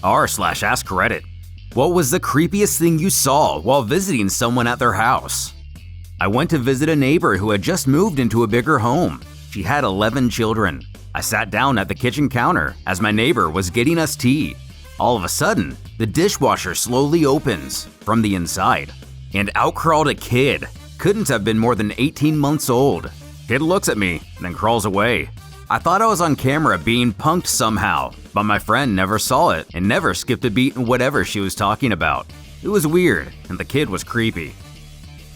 r/AskReddit. What was the creepiest thing you saw while visiting someone at their house? I went to visit a neighbor who had just moved into a bigger home. She had 11 children. I sat down at the kitchen counter as my neighbor was getting us tea. All of a sudden, the dishwasher slowly opens from the inside, and out crawled a kid. Couldn't have been more than 18 months old. Kid looks at me, then crawls away. I thought I was on camera being punked somehow, but my friend never saw it and never skipped a beat in whatever she was talking about. It was weird, and the kid was creepy.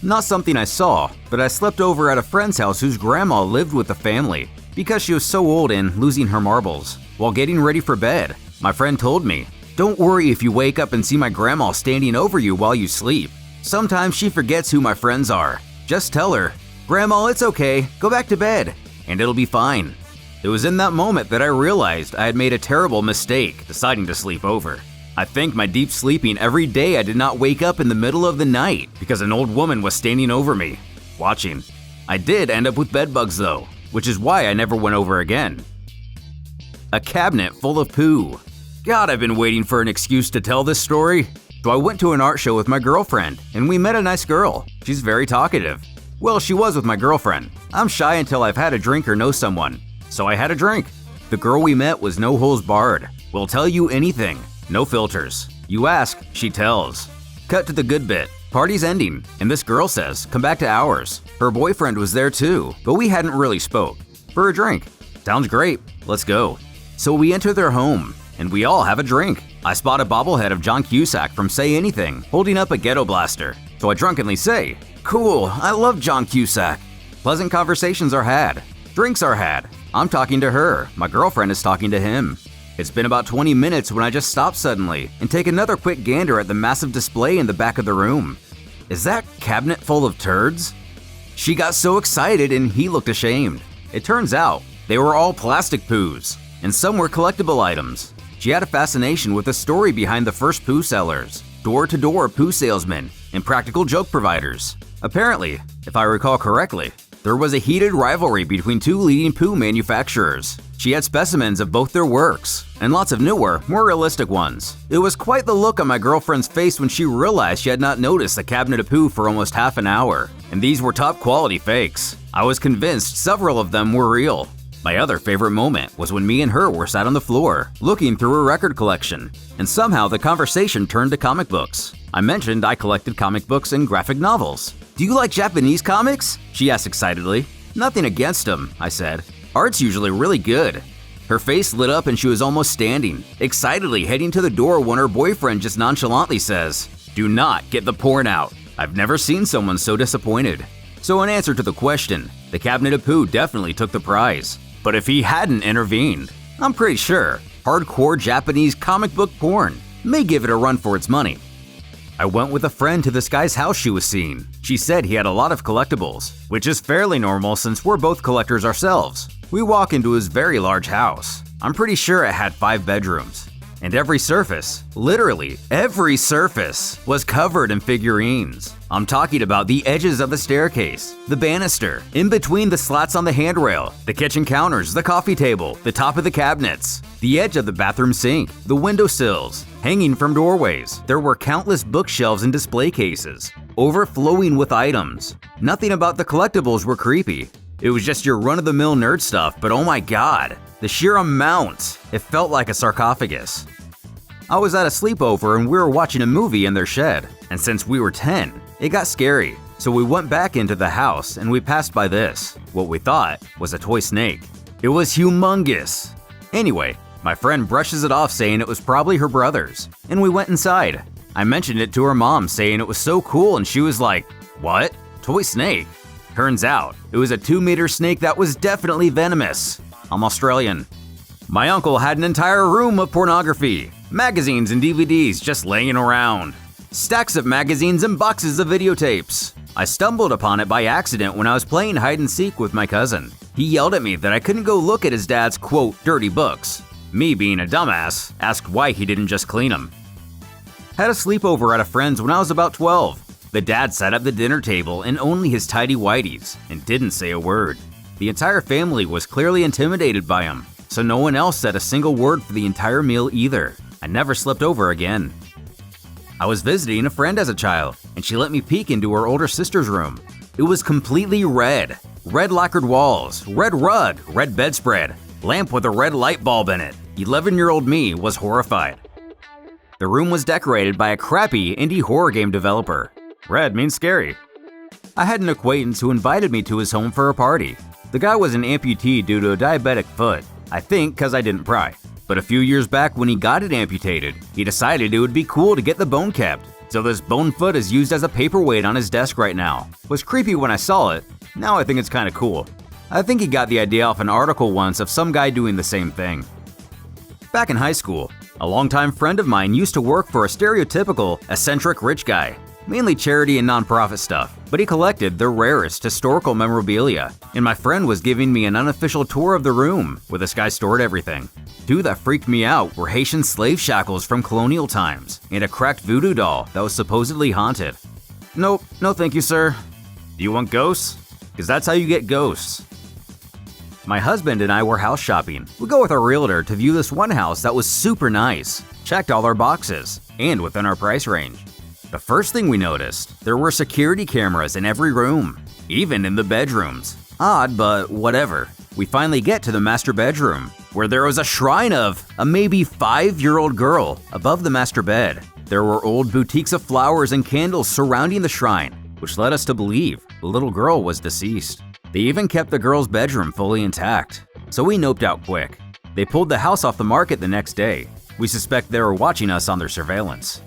Not something I saw, but I slept over at a friend's house whose grandma lived with the family because she was so old and losing her marbles. While getting ready for bed, my friend told me, "Don't worry if you wake up and see my grandma standing over you while you sleep. Sometimes she forgets who my friends are. Just tell her, 'Grandma, it's okay, go back to bed,' and it'll be fine." It was in that moment that I realized I had made a terrible mistake deciding to sleep over. I thanked my deep sleeping every day I did not wake up in the middle of the night because an old woman was standing over me, watching. I did end up with bedbugs though, which is why I never went over again. A cabinet full of poo. God, I've been waiting for an excuse to tell this story. So I went to an art show with my girlfriend, and we met a nice girl. She's very talkative. Well, she was with my girlfriend. I'm shy until I've had a drink or know someone. So I had a drink. The girl we met was no holds barred. Will tell you anything. No filters. You ask, she tells. Cut to the good bit. Party's ending, and this girl says, come back to ours. Her boyfriend was there too, but we hadn't really spoke. For a drink. Sounds great. Let's go. So we enter their home, and we all have a drink. I spot a bobblehead of John Cusack from Say Anything, holding up a ghetto blaster. So I drunkenly say, "Cool, I love John Cusack." Pleasant conversations are had. Drinks are had. I'm talking to her. My girlfriend is talking to him. It's been about 20 minutes when I just stop suddenly and take another quick gander at the massive display in the back of the room. Is that cabinet full of turds? She got so excited and he looked ashamed. It turns out they were all plastic poos, and some were collectible items. She had a fascination with the story behind the first poo sellers, door-to-door poo salesmen, and practical joke providers. Apparently, if I recall correctly, there was a heated rivalry between two leading poo manufacturers. She had specimens of both their works, and lots of newer, more realistic ones. It was quite the look on my girlfriend's face when she realized she had not noticed the cabinet of poo for almost half an hour, and these were top quality fakes. I was convinced several of them were real. My other favorite moment was when me and her were sat on the floor, looking through a record collection, and somehow the conversation turned to comic books. I mentioned I collected comic books and graphic novels. "Do you like Japanese comics?" she asked excitedly. "Nothing against them," I said. "Art's usually really good." Her face lit up and she was almost standing, excitedly heading to the door when her boyfriend just nonchalantly says, "Do not get the porn out." I've never seen someone so disappointed. So in answer to the question, the cabinet of poo definitely took the prize. But if he hadn't intervened, I'm pretty sure hardcore Japanese comic book porn may give it a run for its money. I went with a friend to this guy's house she was seeing. She said he had a lot of collectibles, which is fairly normal since we're both collectors ourselves. We walk into his very large house. I'm pretty sure it had 5 bedrooms. And every surface, literally every surface, was covered in figurines. I'm talking about the edges of the staircase, the banister, in between the slats on the handrail, the kitchen counters, the coffee table, the top of the cabinets, the edge of the bathroom sink, the windowsills, hanging from doorways. There were countless bookshelves and display cases, overflowing with items. Nothing about the collectibles were creepy. It was just your run-of-the-mill nerd stuff, but oh my god, the sheer amount! It felt like a sarcophagus. I was at a sleepover and we were watching a movie in their shed, and since we were 10, it got scary. So we went back into the house and we passed by this, what we thought was a toy snake. It was humongous. Anyway, my friend brushes it off saying it was probably her brother's, and we went inside. I mentioned it to her mom saying it was so cool and she was like, "What? Toy snake?" Turns out, it was a 2-meter snake that was definitely venomous. I'm Australian. My uncle had an entire room of pornography, magazines and DVDs just laying around. Stacks of magazines and boxes of videotapes. I stumbled upon it by accident when I was playing hide and seek with my cousin. He yelled at me that I couldn't go look at his dad's quote, dirty books. Me being a dumbass, asked why he didn't just clean them. Had a sleepover at a friend's when I was about 12. The dad sat at the dinner table in only his tidy whities and didn't say a word. The entire family was clearly intimidated by him, so no one else said a single word for the entire meal either. I never slept over again. I was visiting a friend as a child, and she let me peek into her older sister's room. It was completely red. Red lacquered walls, red rug, red bedspread, lamp with a red light bulb in it. 11-year-old me was horrified. The room was decorated by a crappy indie horror game developer. Red means scary. I had an acquaintance who invited me to his home for a party. The guy was an amputee due to a diabetic foot, I think because I didn't pry. But a few years back when he got it amputated, he decided it would be cool to get the bone kept. So this bone foot is used as a paperweight on his desk right now. It was creepy when I saw it. Now I think it's kind of cool. I think he got the idea off an article once of some guy doing the same thing. Back in high school, a longtime friend of mine used to work for a stereotypical, eccentric rich guy. Mainly charity and nonprofit stuff, but he collected the rarest historical memorabilia, and my friend was giving me an unofficial tour of the room where this guy stored everything. Two that freaked me out were Haitian slave shackles from colonial times and a cracked voodoo doll that was supposedly haunted. Nope, no thank you, sir. Do you want ghosts? Because that's how you get ghosts. My husband and I were house shopping. We go with our realtor to view this one house that was super nice, checked all our boxes, and within our price range. The first thing we noticed, there were security cameras in every room, even in the bedrooms. Odd, but whatever. We finally get to the master bedroom, where there was a shrine of a maybe 5-year-old girl above the master bed. There were old boutiques of flowers and candles surrounding the shrine, which led us to believe the little girl was deceased. They even kept the girl's bedroom fully intact, so we noped out quick. They pulled the house off the market the next day. We suspect they were watching us on their surveillance.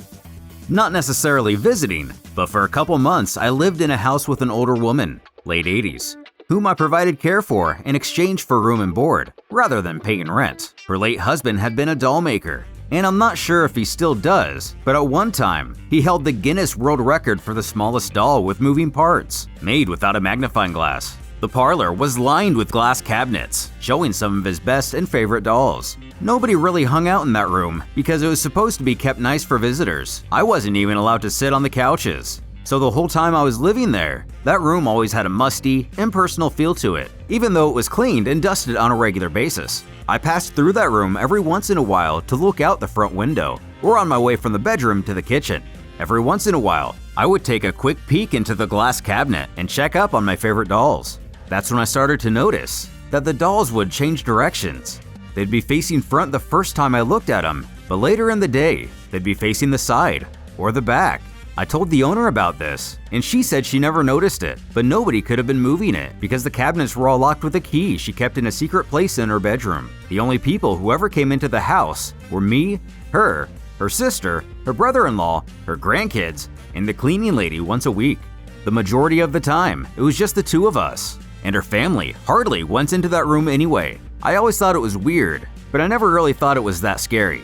Not necessarily visiting, but for a couple months I lived in a house with an older woman, late 80s, whom I provided care for in exchange for room and board, rather than paying rent. Her late husband had been a doll maker, and I'm not sure if he still does, but at one time, he held the Guinness World Record for the smallest doll with moving parts, made without a magnifying glass. The parlor was lined with glass cabinets, showing some of his best and favorite dolls. Nobody really hung out in that room because it was supposed to be kept nice for visitors. I wasn't even allowed to sit on the couches. So the whole time I was living there, that room always had a musty, impersonal feel to it, even though it was cleaned and dusted on a regular basis. I passed through that room every once in a while to look out the front window, or on my way from the bedroom to the kitchen. Every once in a while, I would take a quick peek into the glass cabinet and check up on my favorite dolls. That's when I started to notice that the dolls would change directions. They'd be facing front the first time I looked at them, but later in the day, they'd be facing the side or the back. I told the owner about this, and she said she never noticed it, but nobody could have been moving it because the cabinets were all locked with a key she kept in a secret place in her bedroom. The only people who ever came into the house were me, her sister, her brother-in-law, her grandkids, and the cleaning lady once a week. The majority of the time, it was just the two of us. And her family hardly went into that room anyway. I always thought it was weird, but I never really thought it was that scary.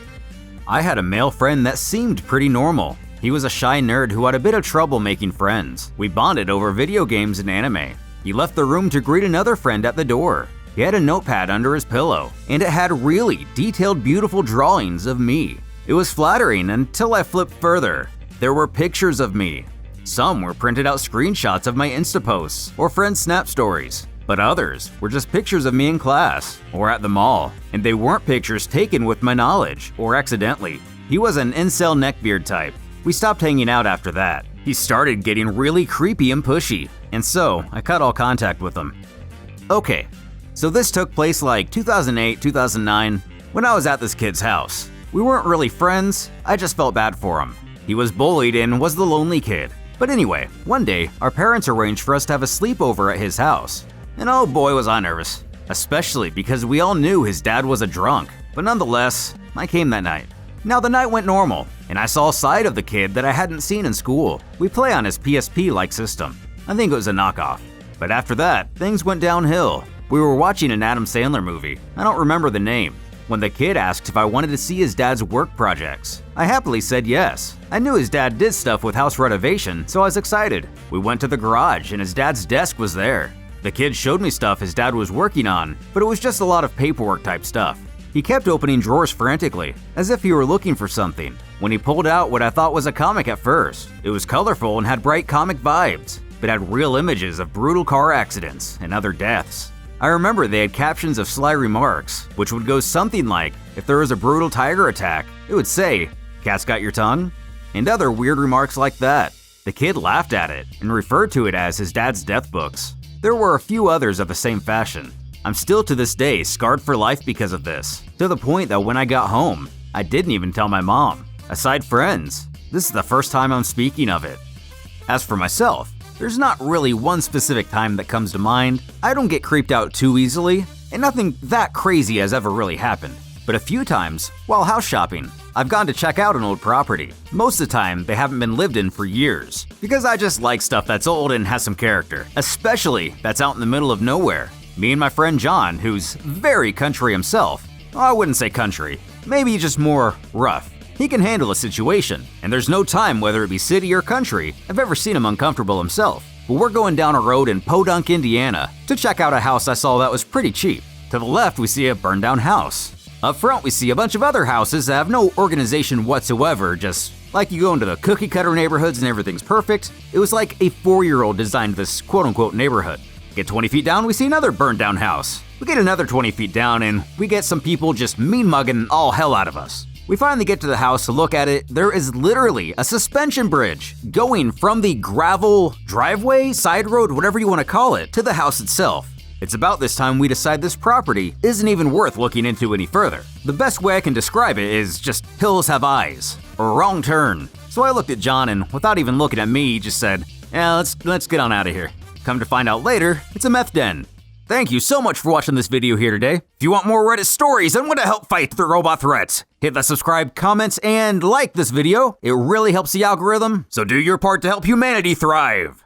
I had a male friend that seemed pretty normal. He was a shy nerd who had a bit of trouble making friends. We bonded over video games and anime. He left the room to greet another friend at the door. He had a notepad under his pillow, and it had really detailed, beautiful drawings of me. It was flattering until I flipped further. There were pictures of me. Some were printed out screenshots of my Insta posts or friends' Snap stories, but others were just pictures of me in class or at the mall, and they weren't pictures taken with my knowledge or accidentally. He was an incel neckbeard type. We stopped hanging out after that. He started getting really creepy and pushy, and so I cut all contact with him. Okay, so this took place like 2008, 2009, when I was at this kid's house. We weren't really friends, I just felt bad for him. He was bullied and was the lonely kid. But anyway, one day, our parents arranged for us to have a sleepover at his house. And oh boy was I nervous, especially because we all knew his dad was a drunk. But nonetheless, I came that night. Now the night went normal, and I saw a side of the kid that I hadn't seen in school. We play on his PSP-like system. I think it was a knockoff. But after that, things went downhill. We were watching an Adam Sandler movie. I don't remember the name. When the kid asked if I wanted to see his dad's work projects, I happily said yes. I knew his dad did stuff with house renovation, so I was excited. We went to the garage and his dad's desk was there. The kid showed me stuff his dad was working on, but it was just a lot of paperwork type stuff. He kept opening drawers frantically, as if he were looking for something. When he pulled out what I thought was a comic at first, it was colorful and had bright comic vibes, but had real images of brutal car accidents and other deaths. I remember they had captions of sly remarks, which would go something like, if there was a brutal tiger attack, It would say, "Cat's got your tongue?" and other weird remarks like that. The kid laughed at it and referred to it as his dad's death books. There were a few others of the same fashion. I'm still to this day scarred for life because of this, to the point that when I got home, I didn't even tell my mom. Aside friends, this is the first time I'm speaking of it. As for myself, there's not really one specific time that comes to mind. I don't get creeped out too easily, and nothing that crazy has ever really happened. But a few times, while house shopping, I've gone to check out an old property. Most of the time, they haven't been lived in for years, because I just like stuff that's old and has some character, especially that's out in the middle of nowhere. Me and my friend John, who's very country himself, I wouldn't say country, maybe just more rough. He can handle a situation, and there's no time, whether it be city or country, I've ever seen him uncomfortable himself. But we're going down a road in Podunk, Indiana, to check out a house I saw that was pretty cheap. To the left, we see a burned down house. Up front, we see a bunch of other houses that have no organization whatsoever, just like you go into the cookie cutter neighborhoods and everything's perfect. It was like a 4-year-old designed this quote-unquote neighborhood. Get 20 feet down, we see another burned down house. We get another 20 feet down and we get some people just mean-mugging all hell out of us. We finally get to the house to look at it. There is literally a suspension bridge going from the gravel driveway, side road, whatever you want to call it, to the house itself. It's about this time we decide this property isn't even worth looking into any further. The best way I can describe it is just hills have eyes, or wrong turn. So I looked at John and without even looking at me, he just said, "Yeah, let's get on out of here." Come to find out later, it's a meth den. Thank you so much for watching this video here today. If you want more Reddit stories and want to help fight the robot threats, hit that subscribe, comments, and like this video. It really helps the algorithm, so do your part to help humanity thrive.